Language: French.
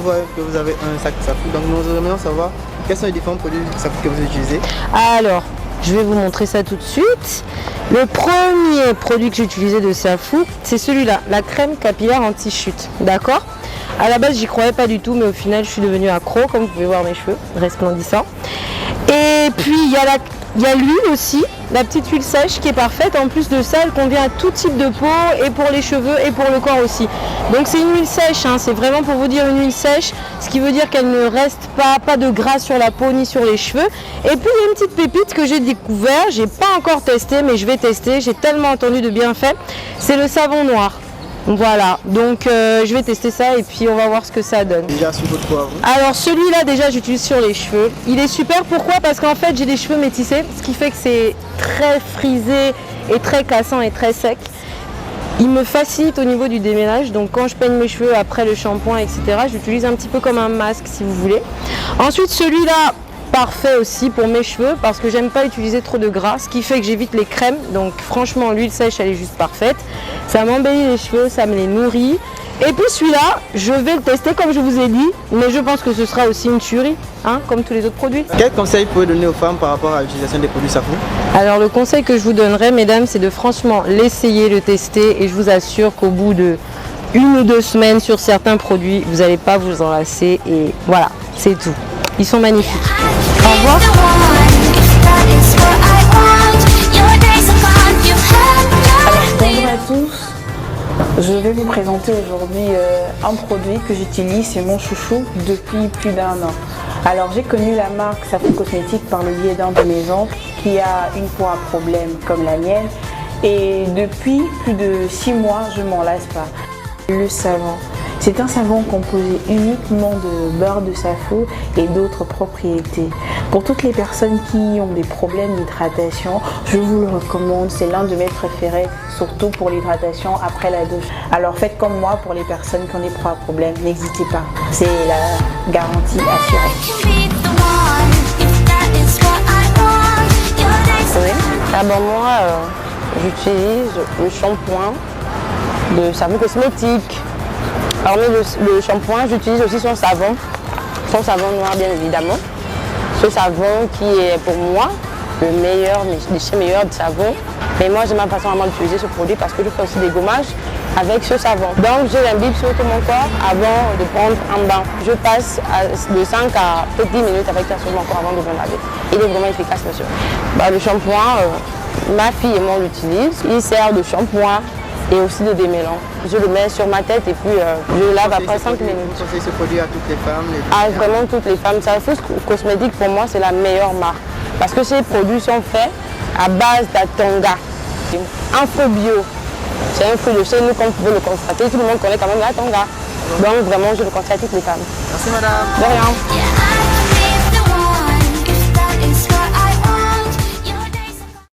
voit que vous avez un sac Safou. Donc nous aimerions savoir quels sont les différents produits Safou que vous utilisez. Alors, je vais vous montrer ça tout de suite. Le premier produit que j'ai utilisé de Safou, c'est celui-là, la crème capillaire anti-chute. D'accord? À la base, j'y croyais pas du tout, mais au final, je suis devenue accro, comme vous pouvez voir mes cheveux resplendissants. Et puis, il y a l'huile aussi, la petite huile sèche qui est parfaite. En plus de ça, elle convient à tout type de peau, et pour les cheveux et pour le corps aussi. Donc c'est une huile sèche, hein, c'est vraiment pour vous dire une huile sèche, ce qui veut dire qu'elle ne reste pas de gras sur la peau ni sur les cheveux. Et puis il y a une petite pépite que j'ai découvert, j'ai pas encore testé, mais je vais tester, j'ai tellement entendu de bienfaits, c'est le savon noir. Voilà, donc je vais tester ça et puis on va voir ce que ça donne. Déjà sur votre peau à vous. Alors celui-là déjà j'utilise sur les cheveux. Il est super, pourquoi? Parce qu'en fait j'ai des cheveux métissés, ce qui fait que c'est très frisé et très cassant et très sec. Il me facilite au niveau du déménage, donc quand je peigne mes cheveux après le shampoing, etc., j'utilise un petit peu comme un masque si vous voulez. Ensuite celui-là, parfait aussi pour mes cheveux parce que j'aime pas utiliser trop de gras, ce qui fait que j'évite les crèmes. Donc franchement l'huile sèche elle est juste parfaite, ça m'embellit les cheveux, ça me les nourrit. Et puis celui-là je vais le tester comme je vous ai dit, mais je pense que ce sera aussi une tuerie, hein, comme tous les autres produits. Quel conseil vous pouvez donner aux femmes par rapport à l'utilisation des produits Safou? Alors le conseil que je vous donnerais mesdames, c'est de franchement l'essayer, le tester, et je vous assure qu'au bout de 1 ou 2 semaines sur certains produits, vous n'allez pas vous en lasser, et voilà, c'est tout. Ils sont magnifiques. Au revoir. Bonjour à tous, je vais vous présenter aujourd'hui un produit que j'utilise, c'est mon chouchou depuis plus d'1 an. Alors j'ai connu la marque Safou Cosmétique par le biais d'un de mes oncles qui a une peau à problème comme la mienne, et depuis plus de 6 mois je m'en lasse pas. Le savon. C'est un savon composé uniquement de beurre de Safou et d'autres propriétés. Pour toutes les personnes qui ont des problèmes d'hydratation, je vous le recommande, c'est l'un de mes préférés, surtout pour l'hydratation après la douche. Alors faites comme moi pour les personnes qui ont des problèmes, n'hésitez pas, c'est la garantie assurée. Oui. Ah ben moi, j'utilise le shampoing de Safou Cosmétique. Hormis le shampoing, j'utilise aussi son savon noir bien évidemment. Ce savon qui est pour moi le meilleur, des chez meilleurs de savon. Mais moi j'ai ma façon vraiment d'utiliser ce produit parce que je fais aussi des gommages avec ce savon. Donc je l'imbibe sur tout mon corps avant de prendre un bain. Je passe de 5 à peut-être 10 minutes avec ça sur mon corps avant de me laver. Il est vraiment efficace monsieur. Le shampoing, ma fille et moi l'utilise. Il sert de shampoing et aussi de démêlant. Je le mets sur ma tête et puis je lave après 5 minutes. Vous conseillez ce produit à toutes les femmes? Vraiment toutes les femmes. Safou Cosmétique pour moi c'est la meilleure marque. Parce que ces produits sont faits à base d'Atonga. Un fruit bio. C'est un fruit de chez nous comme vous pouvez le constater. Tout le monde connaît quand même l'Atonga. Donc vraiment je le conseille à toutes les femmes. Merci madame. De rien.